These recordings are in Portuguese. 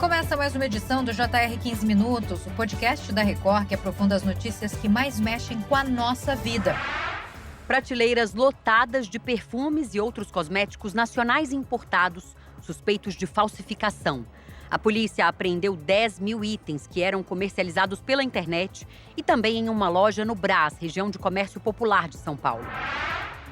Começa mais uma edição do JR 15 Minutos, o podcast da Record que aprofunda as notícias que mais mexem com a nossa vida. Prateleiras lotadas de perfumes e outros cosméticos nacionais importados, suspeitos de falsificação. A polícia apreendeu 10 mil itens que eram comercializados pela internet e também em uma loja no Brás, região de comércio popular de São Paulo.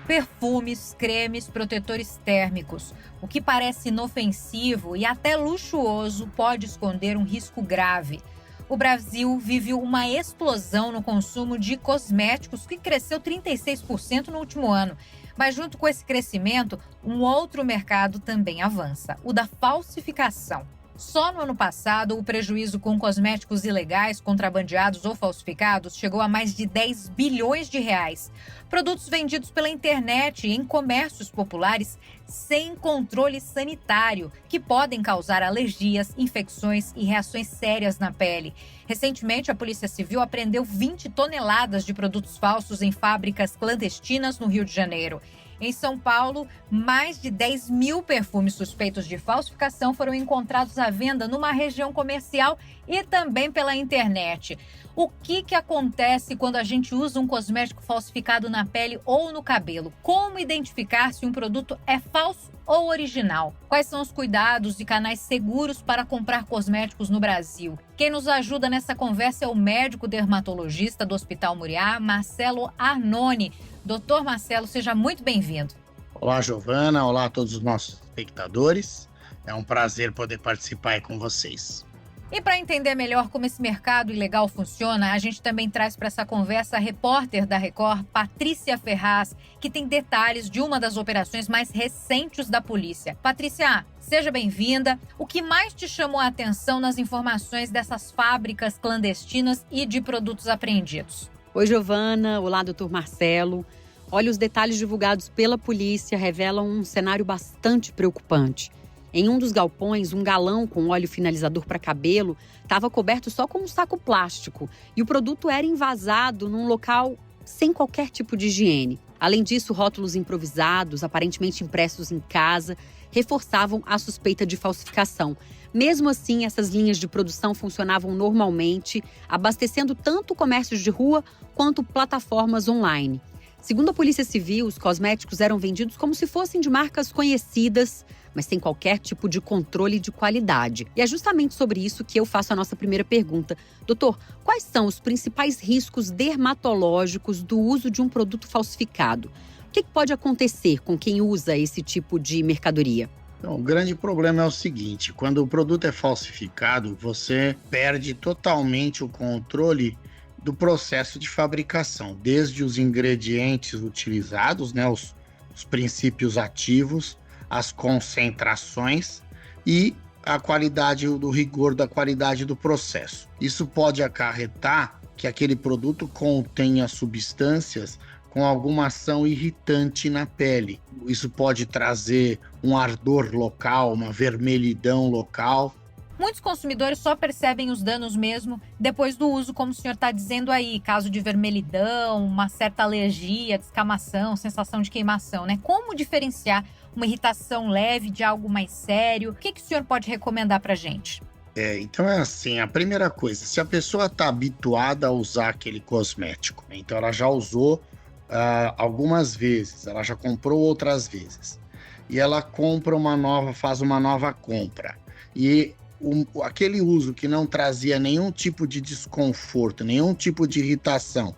Perfumes, cremes, protetores térmicos. O que parece inofensivo e até luxuoso pode esconder um risco grave. O Brasil vive uma explosão no consumo de cosméticos que cresceu 36% no último ano. Mas junto com esse crescimento, um outro mercado também avança, o da falsificação. Só no ano passado, o prejuízo com cosméticos ilegais, contrabandeados ou falsificados chegou a mais de 10 bilhões de reais. Produtos vendidos pela internet em comércios populares sem controle sanitário, que podem causar alergias, infecções e reações sérias na pele. Recentemente, a Polícia Civil apreendeu 20 toneladas de produtos falsos em fábricas clandestinas no Rio de Janeiro. Em São Paulo, mais de 10 mil perfumes suspeitos de falsificação foram encontrados à venda numa região comercial e também pela internet. O que acontece quando a gente usa um cosmético falsificado na pele ou no cabelo? Como identificar se um produto é falso ou original? Quais são os cuidados e canais seguros para comprar cosméticos no Brasil? Quem nos ajuda nessa conversa é o médico dermatologista do Hospital Muriá, Marcelo Arnone. Doutor Marcelo, seja muito bem-vindo. Olá, Giovana. Olá a todos os nossos espectadores. É um prazer poder participar aí com vocês. E para entender melhor como esse mercado ilegal funciona, a gente também traz para essa conversa a repórter da Record, Patrícia Ferraz, que tem detalhes de uma das operações mais recentes da polícia. Patrícia, seja bem-vinda. O que mais te chamou a atenção nas informações dessas fábricas clandestinas e de produtos apreendidos? Oi, Giovana. Olá, doutor Marcelo. Olha, os detalhes divulgados pela polícia revelam um cenário bastante preocupante. Em um dos galpões, um galão com óleo finalizador para cabelo estava coberto só com um saco plástico e o produto era envasado num local sem qualquer tipo de higiene. Além disso, rótulos improvisados, aparentemente impressos em casa, reforçavam a suspeita de falsificação. Mesmo assim, essas linhas de produção funcionavam normalmente, abastecendo tanto comércios de rua quanto plataformas online. Segundo a Polícia Civil, os cosméticos eram vendidos como se fossem de marcas conhecidas, mas sem qualquer tipo de controle de qualidade. E é justamente sobre isso que eu faço a nossa primeira pergunta. Doutor, quais são os principais riscos dermatológicos do uso de um produto falsificado? O que pode acontecer com quem usa esse tipo de mercadoria? Então, o grande problema é o seguinte: quando o produto é falsificado, você perde totalmente o controle do processo de fabricação, desde os ingredientes utilizados, né, os princípios ativos, as concentrações e a qualidade, do rigor da qualidade do processo. Isso pode acarretar que aquele produto contenha substâncias com alguma ação irritante na pele. Isso pode trazer um ardor local, uma vermelhidão local. Muitos consumidores só percebem os danos mesmo depois do uso, como o senhor está dizendo aí, caso de vermelhidão, uma certa alergia, descamação, sensação de queimação, né? Como diferenciar uma irritação leve de algo mais sério? O que o senhor pode recomendar para a gente? Então é assim, a primeira coisa, se a pessoa está habituada a usar aquele cosmético, então ela já usou algumas vezes, ela já comprou outras vezes, e ela compra faz uma nova compra, e aquele uso que não trazia nenhum tipo de desconforto, nenhum tipo de irritação,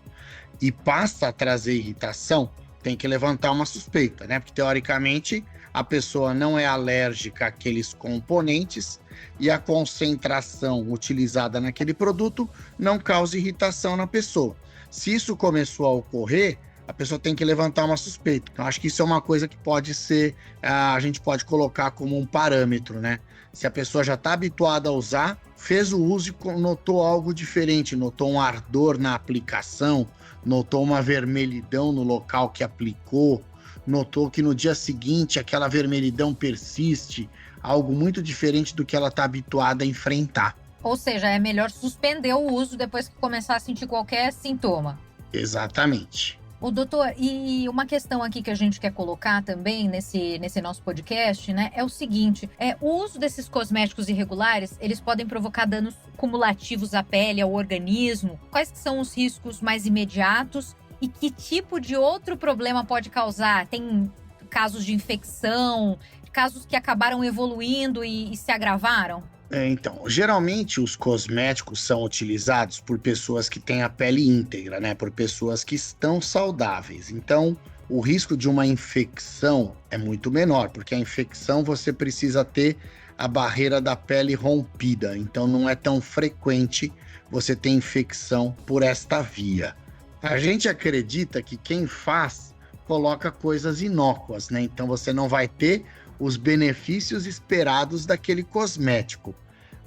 e passa a trazer irritação, tem que levantar uma suspeita, né? Porque teoricamente a pessoa não é alérgica àqueles componentes e a concentração utilizada naquele produto não causa irritação na pessoa. Se isso começou a ocorrer, a pessoa tem que levantar uma suspeita. Então, acho que isso é uma coisa que pode ser, a gente pode colocar como um parâmetro, né? Se a pessoa já está habituada a usar, fez o uso e notou algo diferente, notou um ardor na aplicação, notou uma vermelhidão no local que aplicou, notou que no dia seguinte aquela vermelhidão persiste, algo muito diferente do que ela está habituada a enfrentar. Ou seja, é melhor suspender o uso depois que começar a sentir qualquer sintoma. Exatamente. Ô, doutor, e uma questão aqui que a gente quer colocar também nesse nosso podcast, né, é o seguinte, o uso desses cosméticos irregulares, eles podem provocar danos cumulativos à pele, ao organismo. Quais que são os riscos mais imediatos e que tipo de outro problema pode causar? Tem casos de infecção, casos que acabaram evoluindo e se agravaram? Então, geralmente os cosméticos são utilizados por pessoas que têm a pele íntegra, né? Por pessoas que estão saudáveis. Então, o risco de uma infecção é muito menor, porque a infecção você precisa ter a barreira da pele rompida. Então, não é tão frequente você ter infecção por esta via. A gente acredita que quem faz coloca coisas inócuas, né? Então, você não vai ter os benefícios esperados daquele cosmético.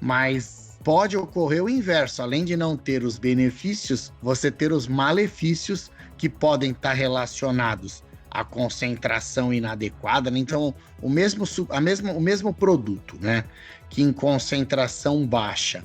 Mas pode ocorrer o inverso, além de não ter os benefícios, você ter os malefícios que podem estar relacionados à concentração inadequada, né? Então, o mesmo produto, né, que em concentração baixa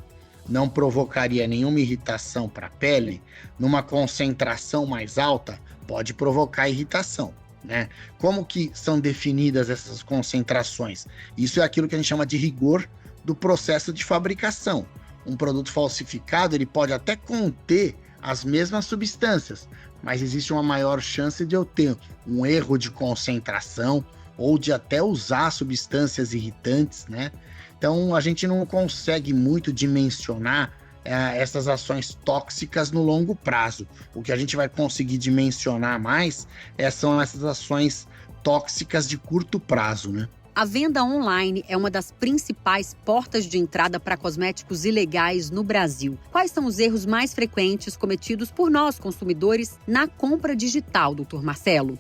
não provocaria nenhuma irritação para a pele, numa concentração mais alta, pode provocar irritação. Né? Como que são definidas essas concentrações? Isso é aquilo que a gente chama de rigor do processo de fabricação. Um produto falsificado, ele pode até conter as mesmas substâncias, mas existe uma maior chance de eu ter um erro de concentração ou de até usar substâncias irritantes, né? Então, a gente não consegue muito dimensionar essas ações tóxicas no longo prazo. O que a gente vai conseguir dimensionar mais são essas ações tóxicas de curto prazo, né? A venda online é uma das principais portas de entrada para cosméticos ilegais no Brasil. Quais são os erros mais frequentes cometidos por nós, consumidores, na compra digital, doutor Marcelo?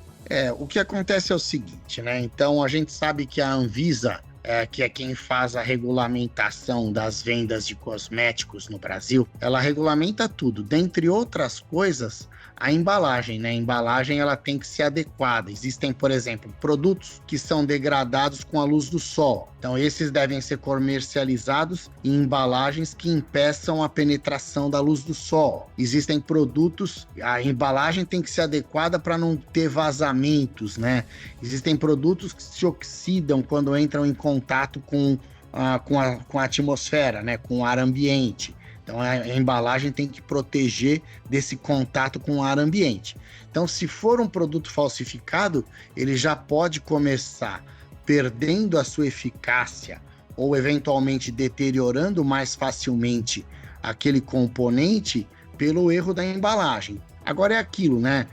O que acontece é o seguinte, né? Então, a gente sabe que a Anvisa, que é quem faz a regulamentação das vendas de cosméticos no Brasil, ela regulamenta tudo, dentre outras coisas, a embalagem, né? A embalagem ela tem que ser adequada. Existem, por exemplo, produtos que são degradados com a luz do sol. Então, esses devem ser comercializados em embalagens que impeçam a penetração da luz do sol. Existem produtos, a embalagem tem que ser adequada para não ter vazamentos, né? Existem produtos que se oxidam quando entram em contato com a atmosfera, né? Com o ar ambiente. Então, a embalagem tem que proteger desse contato com o ar ambiente. Então, se for um produto falsificado, ele já pode começar perdendo a sua eficácia ou, eventualmente, deteriorando mais facilmente aquele componente pelo erro da embalagem. Agora é aquilo, né?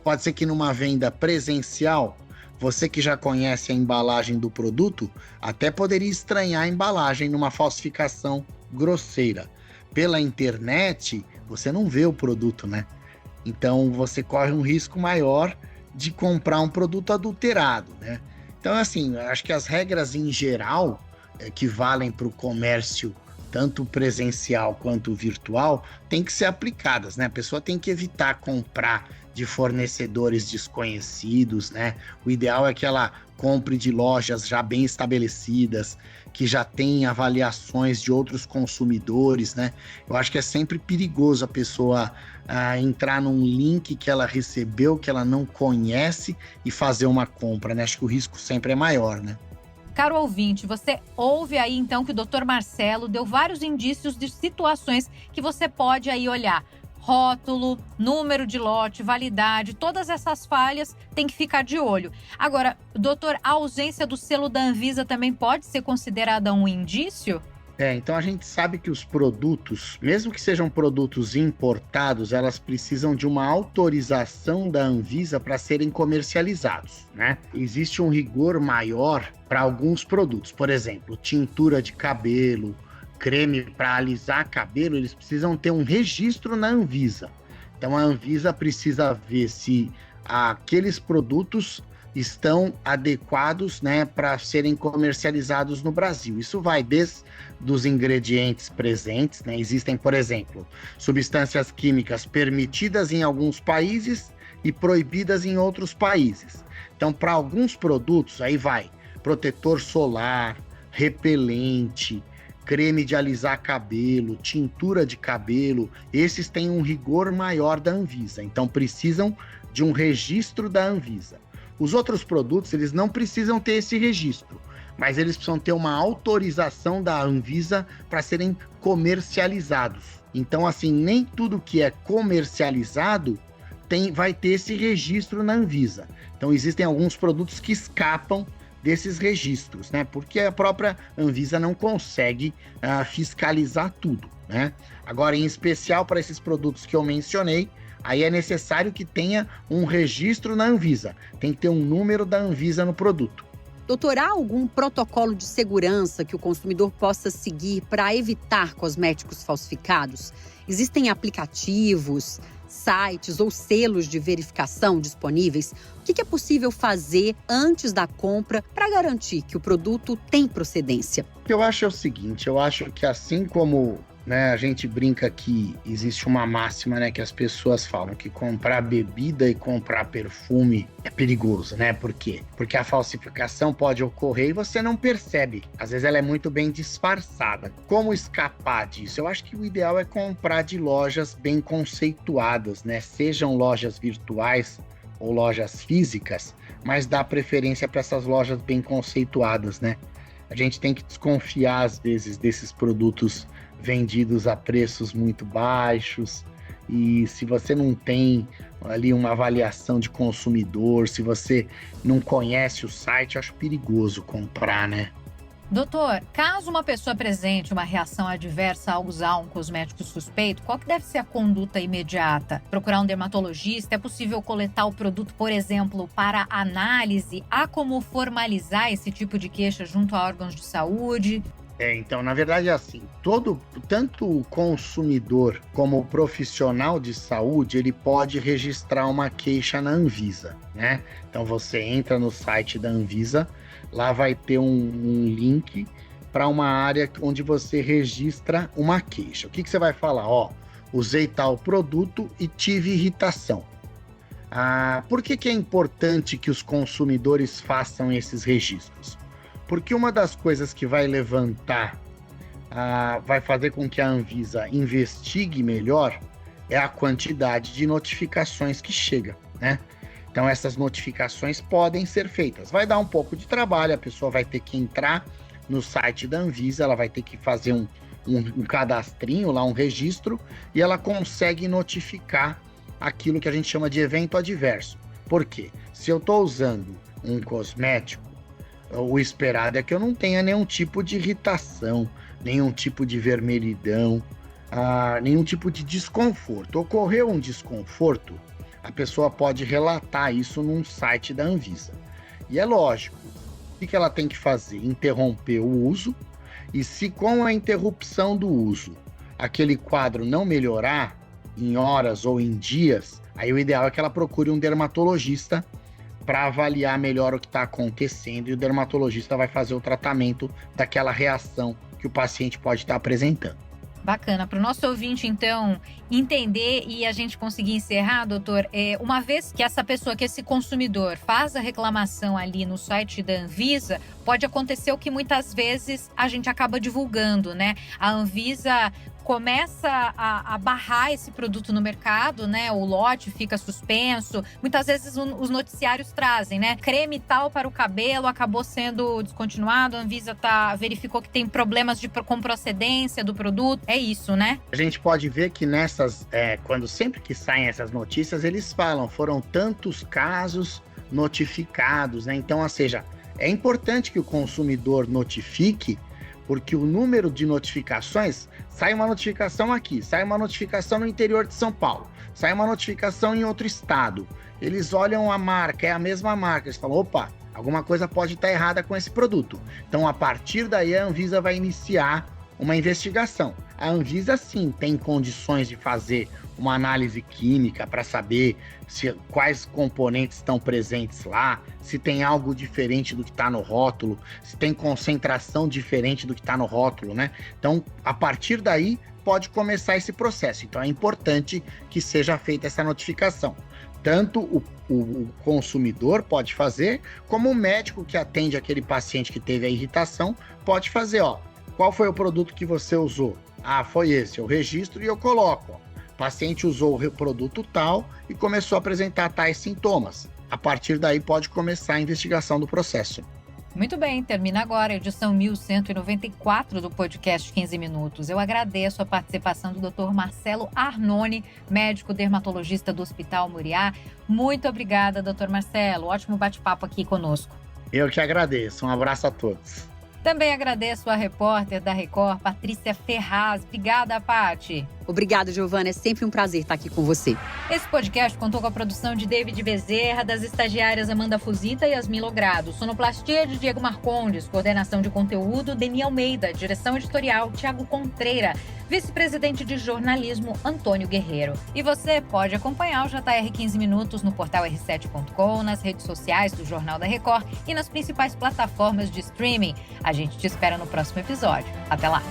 Pode ser que numa venda presencial, você que já conhece a embalagem do produto, até poderia estranhar a embalagem numa falsificação grosseira. Pela internet, você não vê o produto, né? Então, você corre um risco maior de comprar um produto adulterado, né? Então, assim, acho que as regras em geral que valem para o comércio, tanto presencial quanto virtual, têm que ser aplicadas, né? A pessoa tem que evitar comprar de fornecedores desconhecidos, né? O ideal é que ela compre de lojas já bem estabelecidas, que já tem avaliações de outros consumidores, né? Eu acho que é sempre perigoso a pessoa entrar num link que ela recebeu, que ela não conhece e fazer uma compra, né? Acho que o risco sempre é maior, né? Caro ouvinte, você ouve aí então que o Dr. Marcelo deu vários indícios de situações que você pode aí olhar. Rótulo, número de lote, validade, todas essas falhas tem que ficar de olho. Agora, doutor, a ausência do selo da Anvisa também pode ser considerada um indício? Então a gente sabe que os produtos, mesmo que sejam produtos importados, elas precisam de uma autorização da Anvisa para serem comercializados, né? Existe um rigor maior para alguns produtos, por exemplo, tintura de cabelo, creme para alisar cabelo, eles precisam ter um registro na Anvisa. Então a Anvisa precisa ver se aqueles produtos estão adequados, né, para serem comercializados no Brasil. Isso vai desde os ingredientes presentes, né? Existem, por exemplo, substâncias químicas permitidas em alguns países e proibidas em outros países. Então, para alguns produtos, aí vai protetor solar, repelente, creme de alisar cabelo, tintura de cabelo, esses têm um rigor maior da Anvisa, então precisam de um registro da Anvisa. Os outros produtos, eles não precisam ter esse registro, mas eles precisam ter uma autorização da Anvisa para serem comercializados. Então, assim, nem tudo que é comercializado vai ter esse registro na Anvisa. Então, existem alguns produtos que escapam desses registros, né? Porque a própria Anvisa não consegue fiscalizar tudo, né? Agora, em especial para esses produtos que eu mencionei, aí é necessário que tenha um registro na Anvisa. Tem que ter um número da Anvisa no produto. Doutor, há algum protocolo de segurança que o consumidor possa seguir para evitar cosméticos falsificados? Existem aplicativos, sites ou selos de verificação disponíveis? O que é possível fazer antes da compra para garantir que o produto tem procedência? O que eu acho é o seguinte, eu acho que assim como, né, a gente brinca que existe uma máxima, né, que as pessoas falam que comprar bebida e comprar perfume é perigoso, né? Por quê? Porque a falsificação pode ocorrer e você não percebe. Às vezes ela é muito bem disfarçada. Como escapar disso? Eu acho que o ideal é comprar de lojas bem conceituadas, né? Sejam lojas virtuais ou lojas físicas, mas dá preferência para essas lojas bem conceituadas, né? A gente tem que desconfiar, às vezes, desses produtos vendidos a preços muito baixos, e se você não tem ali uma avaliação de consumidor, se você não conhece o site, eu acho perigoso comprar, né? Doutor, caso uma pessoa apresente uma reação adversa ao usar um cosmético suspeito, qual que deve ser a conduta imediata? Procurar um dermatologista? É possível coletar o produto, por exemplo, para análise? Há como formalizar esse tipo de queixa junto a órgãos de saúde? Então, na verdade é assim, tanto o consumidor como o profissional de saúde, ele pode registrar uma queixa na Anvisa, né? Então você entra no site da Anvisa, lá vai ter um link para uma área onde você registra uma queixa. O que você vai falar? Usei tal produto e tive irritação. Por que é importante que os consumidores façam esses registros? Porque uma das coisas que vai levantar, vai fazer com que a Anvisa investigue melhor, é a quantidade de notificações que chega, né? Então essas notificações podem ser feitas. Vai dar um pouco de trabalho, a pessoa vai ter que entrar no site da Anvisa, ela vai ter que fazer um cadastrinho lá, um registro, e ela consegue notificar aquilo que a gente chama de evento adverso. Por quê? Se eu estou usando um cosmético, o esperado é que eu não tenha nenhum tipo de irritação, nenhum tipo de vermelhidão, nenhum tipo de desconforto. Ocorreu um desconforto, a pessoa pode relatar isso num site da Anvisa. E é lógico, o que ela tem que fazer? Interromper o uso, e se com a interrupção do uso aquele quadro não melhorar em horas ou em dias, aí o ideal é que ela procure um dermatologista para avaliar melhor o que está acontecendo, e o dermatologista vai fazer o tratamento daquela reação que o paciente pode estar apresentando. Bacana. Para o nosso ouvinte, então, entender e a gente conseguir encerrar, doutor, uma vez que essa pessoa, que esse consumidor faz a reclamação ali no site da Anvisa, pode acontecer o que muitas vezes a gente acaba divulgando, né? A Anvisa começa a barrar esse produto no mercado, né? O lote fica suspenso. Muitas vezes os noticiários trazem, né? Creme tal para o cabelo acabou sendo descontinuado. A Anvisa verificou que tem problemas com procedência do produto. É isso, né? A gente pode ver que sempre que saem essas notícias, eles falam, foram tantos casos notificados, né? Então, ou seja, é importante que o consumidor notifique, porque o número de notificações, sai uma notificação aqui, sai uma notificação no interior de São Paulo, sai uma notificação em outro estado. Eles olham a marca, é a mesma marca, eles falam, opa, alguma coisa pode estar errada com esse produto. Então, a partir daí, a Anvisa vai iniciar uma investigação. A Anvisa, sim, tem condições de fazer uma análise química para saber quais componentes estão presentes lá, se tem algo diferente do que está no rótulo, se tem concentração diferente do que está no rótulo, né? Então, a partir daí, pode começar esse processo. Então, é importante que seja feita essa notificação. Tanto o consumidor pode fazer, como o médico que atende aquele paciente que teve a irritação pode fazer, Qual foi o produto que você usou? Ah, foi esse. Eu registro e eu coloco. O paciente usou o produto tal e começou a apresentar tais sintomas. A partir daí pode começar a investigação do processo. Muito bem, termina agora a edição 1194 do podcast 15 Minutos. Eu agradeço a participação do Dr. Marcelo Arnone, médico dermatologista do Hospital Muriá. Muito obrigada, Dr. Marcelo. Ótimo bate-papo aqui conosco. Eu que agradeço. Um abraço a todos. Também agradeço a repórter da Record, Patrícia Ferraz. Obrigada, Pati. Obrigada, Giovana. É sempre um prazer estar aqui com você. Esse podcast contou com a produção de David Bezerra, das estagiárias Amanda Fuzita e Yasmin Logrado, sonoplastia de Diego Marcondes, coordenação de conteúdo Deni Almeida, direção editorial Tiago Contreira, vice-presidente de jornalismo Antônio Guerreiro. E você pode acompanhar o JR 15 Minutos no portal r7.com, nas redes sociais do Jornal da Record e nas principais plataformas de streaming. A gente te espera no próximo episódio. Até lá!